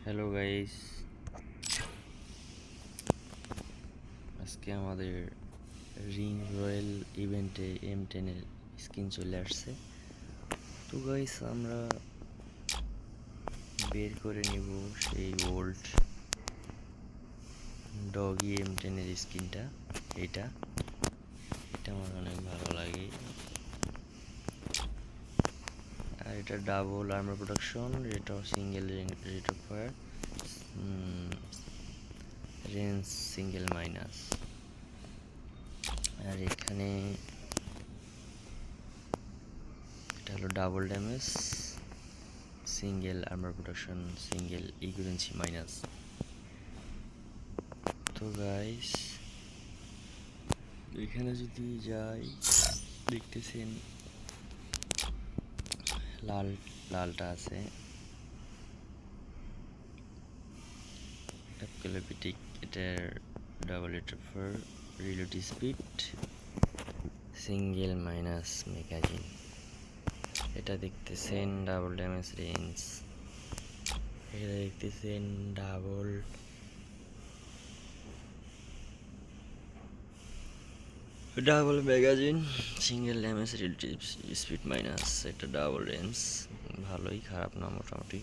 Hello guys, আজকে আমাদের ring royal ইভেন্টে M10-এর স্কিন চলে আসছে। তো গাইস আমরা বের করে নিব সেই ওল্ড ডগি M10-এর স্কিনটা। এটা আমার অনেক ভালো লাগে। আর এটা double armour protection, rate of single rate of fire, range single minus. আর এখানে এটা হলো double damage, single armour protection, single accuracy minus. তো গাইস এখানে যদি যাই, দেখতেছেন লালটা আছে, অ্যাপোকালিপটিক। এটার ডাবল এটার reload speed, single minus magazine. এটা দেখতেছেন ডাবল ড্যামেজ রেঞ্জ, এটা দেখতেছেন double magazine, single damage reload speed minus. এটা ডাবল রেঞ্জ, ভালোই, খারাপ না মোটামুটি।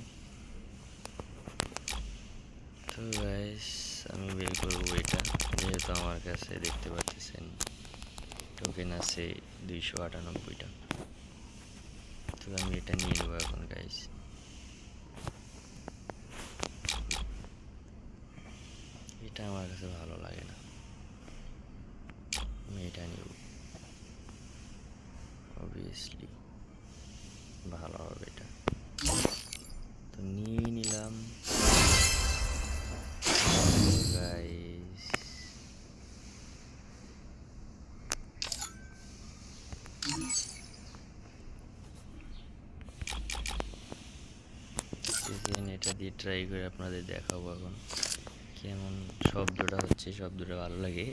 তো গাইস আমি বের করবো এটা, যেহেতু আমার কাছে দেখতে পাচ্ছেন টোকেন আছে 298টা। তো আমি এটা নিয়ে নেবো এখন গাইস। এটা আমার কাছে ভালো লাগে না, আমি এটা নিব, অবভিয়াসলি ভালো হবে এটা। তো নিয়ে নিলাম গাইস। এটা দিয়ে ট্রাই করে আপনাদের দেখাবো এখন কেমন শব্দটা হচ্ছে। শব্দটা ভালো লাগে।